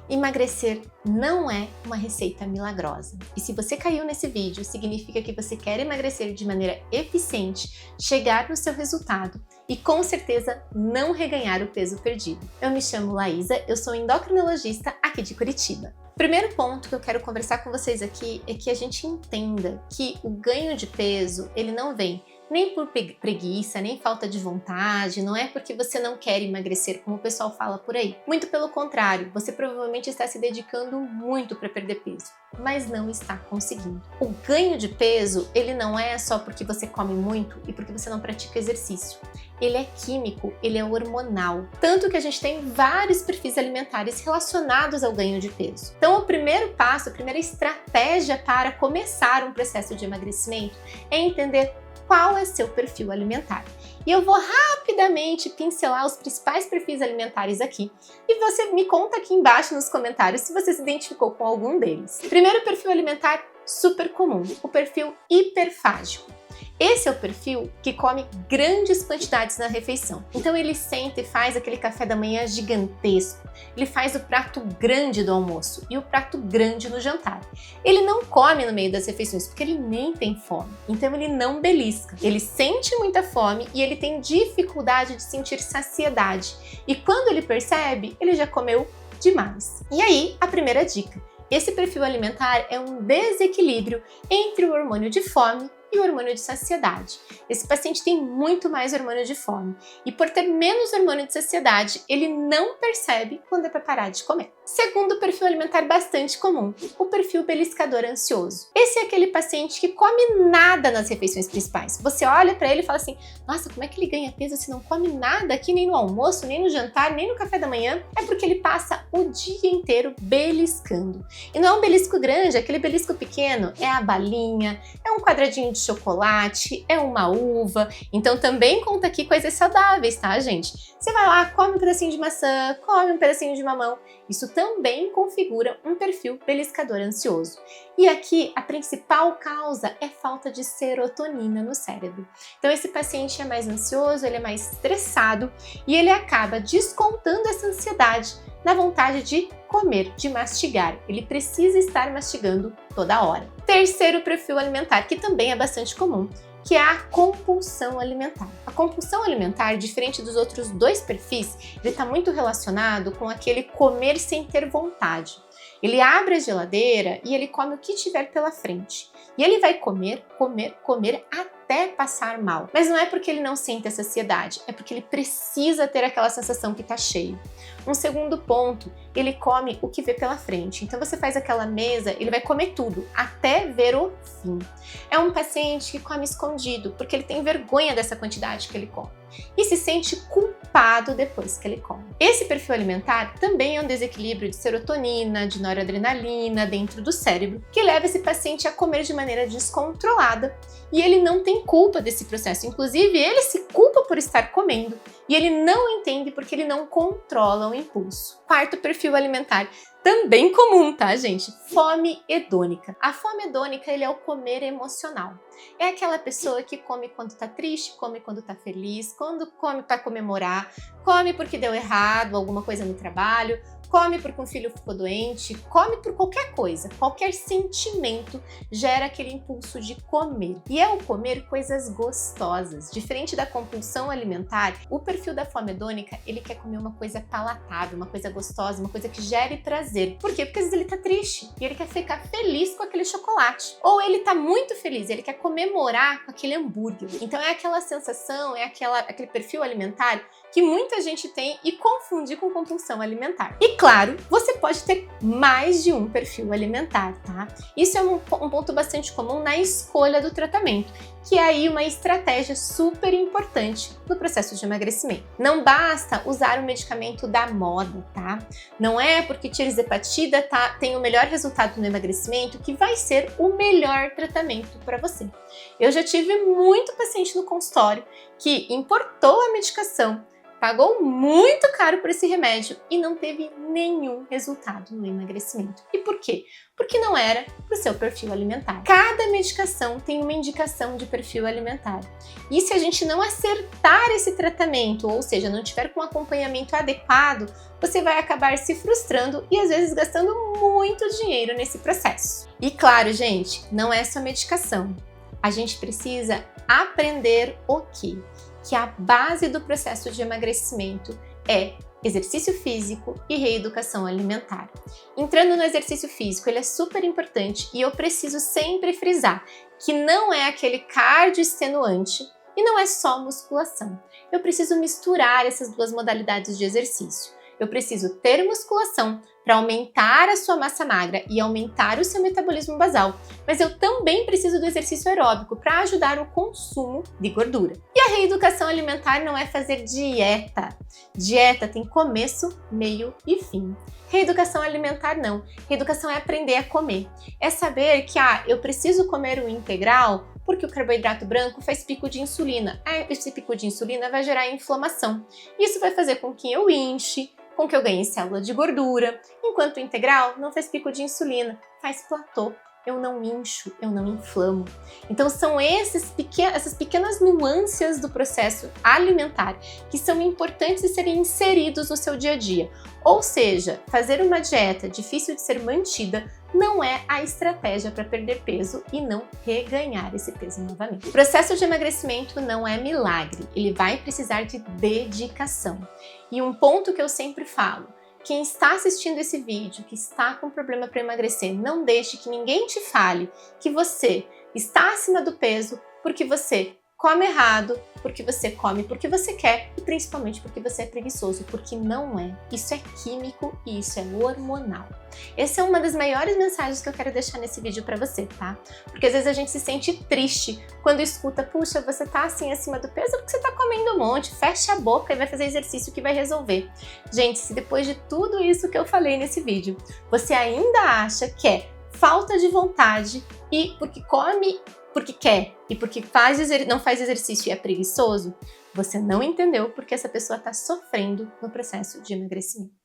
Emagrecer não é uma receita milagrosa. E se você caiu nesse vídeo, significa que você quer emagrecer de maneira eficiente, chegar no seu resultado e com certeza não reganhar o peso perdido. Eu me chamo Laísa, eu sou endocrinologista aqui de Curitiba. O primeiro ponto que eu quero conversar com vocês aqui é que a gente entenda que o ganho de peso, ele não vem nem por preguiça, nem falta de vontade, não é porque você não quer emagrecer, como o pessoal fala por aí. Muito pelo contrário, você provavelmente está se dedicando muito para perder peso, mas não está conseguindo. O ganho de peso, ele não é só porque você come muito e porque você não pratica exercício. Ele é químico, ele é hormonal. Tanto que a gente tem vários perfis alimentares relacionados ao ganho de peso. Então, o primeiro passo, a primeira estratégia para começar um processo de emagrecimento é entender qual é seu perfil alimentar. E eu vou rapidamente pincelar os principais perfis alimentares aqui e você me conta aqui embaixo nos comentários se você se identificou com algum deles. Primeiro perfil alimentar super comum, o perfil hiperfágico. Esse é o perfil que come grandes quantidades na refeição. Então ele senta e faz aquele café da manhã gigantesco. Ele faz o prato grande do almoço e o prato grande no jantar. Ele não come no meio das refeições porque ele nem tem fome. Então ele não belisca. Ele sente muita fome e ele tem dificuldade de sentir saciedade. E quando ele percebe, ele já comeu demais. E aí, a primeira dica. Esse perfil alimentar é um desequilíbrio entre o hormônio de fome e o hormônio de saciedade. Esse paciente tem muito mais hormônio de fome e por ter menos hormônio de saciedade, ele não percebe quando é para parar de comer. Segundo perfil alimentar bastante comum, o perfil beliscador ansioso. Esse é aquele paciente que come nada nas refeições principais. Você olha para ele e fala assim, nossa, como é que ele ganha peso se não come nada aqui, nem no almoço, nem no jantar, nem no café da manhã? É porque ele passa o dia inteiro beliscando. E não é um belisco grande, é aquele belisco pequeno, é a balinha, é um quadradinho de chocolate, é uma uva. Então também conta aqui coisas saudáveis, tá, gente? Você vai lá, come um pedacinho de maçã, come um pedacinho de mamão. Isso também configura um perfil beliscador ansioso. E aqui a principal causa é falta de serotonina no cérebro. Então esse paciente é mais ansioso, ele é mais estressado e ele acaba descontando essa ansiedade na vontade de comer, de mastigar. Ele precisa estar mastigando toda hora. Terceiro perfil alimentar, que também é bastante comum, que é a compulsão alimentar. A compulsão alimentar, diferente dos outros dois perfis, ele está muito relacionado com aquele comer sem ter vontade. Ele abre a geladeira e ele come o que tiver pela frente. E ele vai comer, comer, comer até passar mal. Mas não é porque ele não sente a saciedade, é porque ele precisa ter aquela sensação que está cheio. Um segundo ponto, ele come o que vê pela frente. Então você faz aquela mesa, ele vai comer tudo, até ver o fim. É um paciente que come escondido, porque ele tem vergonha dessa quantidade que ele come. E se sente culpado depois que ele come. Esse perfil alimentar também é um desequilíbrio de serotonina, de noradrenalina dentro do cérebro, que leva esse paciente a comer de maneira descontrolada e ele não tem culpa desse processo. Inclusive, ele se culpa por estar comendo e ele não entende porque ele não controla o impulso. Quarto perfil alimentar, também comum, tá, gente? Fome hedônica. A fome hedônica, ele é o comer emocional. É aquela pessoa que come quando tá triste, come quando tá feliz, quando come para comemorar, come porque deu errado alguma coisa no trabalho, come porque um filho ficou doente, come por qualquer coisa, qualquer sentimento gera aquele impulso de comer. E é o comer coisas gostosas. Diferente da compulsão alimentar, o perfil da fome hedônica, ele quer comer uma coisa palatável, uma coisa gostosa, uma coisa que gere prazer. Por quê? Porque às vezes ele tá triste e ele quer ficar feliz com aquele chocolate. Ou ele tá muito feliz, ele quer comemorar com aquele hambúrguer. Então é aquela sensação, é aquele perfil alimentar que muita gente tem e confunde com compulsão alimentar. E claro, você pode ter mais de um perfil alimentar, tá? Isso é um ponto bastante comum na escolha do tratamento, que é aí uma estratégia super importante no processo de emagrecimento. Não basta usar o medicamento da moda, tá? Não é porque tirzepatida tem o melhor resultado no emagrecimento que vai ser o melhor tratamento para você. Eu já tive muito paciente no consultório que importou a medicação pagou muito caro por esse remédio e não teve nenhum resultado no emagrecimento. E por quê? Porque não era para o seu perfil alimentar. Cada medicação tem uma indicação de perfil alimentar. E se a gente não acertar esse tratamento, ou seja, não tiver com acompanhamento adequado, você vai acabar se frustrando e às vezes gastando muito dinheiro nesse processo. E claro, gente, não é só medicação. A gente precisa aprender o quê? Que a base do processo de emagrecimento é exercício físico e reeducação alimentar. Entrando no exercício físico, ele é super importante e eu preciso sempre frisar que não é aquele cardio extenuante e não é só musculação. Eu preciso misturar essas duas modalidades de exercício. Eu preciso ter musculação para aumentar a sua massa magra e aumentar o seu metabolismo basal, mas eu também preciso do exercício aeróbico para ajudar o consumo de gordura. E a reeducação alimentar não é fazer dieta. Dieta tem começo, meio e fim. Reeducação alimentar não. Reeducação é aprender a comer. É saber que eu preciso comer o integral porque o carboidrato branco faz pico de insulina. Esse pico de insulina vai gerar inflamação. Isso vai fazer com que eu inche, com que eu ganhe célula de gordura, enquanto o integral não faz pico de insulina, faz platô. Eu não incho, eu não inflamo. Então são essas pequenas nuances do processo alimentar que são importantes de serem inseridos no seu dia a dia. Ou seja, fazer uma dieta difícil de ser mantida não é a estratégia para perder peso e não reganhar esse peso novamente. O processo de emagrecimento não é milagre, ele vai precisar de dedicação. E um ponto que eu sempre falo: quem está assistindo esse vídeo, que está com problema para emagrecer, não deixe que ninguém te fale que você está acima do peso porque você come errado, porque você come porque você quer e principalmente porque você é preguiçoso, porque não é. Isso é químico e isso é hormonal. Essa é uma das maiores mensagens que eu quero deixar nesse vídeo para você, tá? Porque às vezes a gente se sente triste quando escuta: puxa, você tá assim acima do peso porque você tá comendo um monte, fecha a boca e vai fazer exercício que vai resolver. Gente, se depois de tudo isso que eu falei nesse vídeo, você ainda acha que é falta de vontade e porque come porque quer e porque não faz exercício e é preguiçoso, você não entendeu porque essa pessoa está sofrendo no processo de emagrecimento.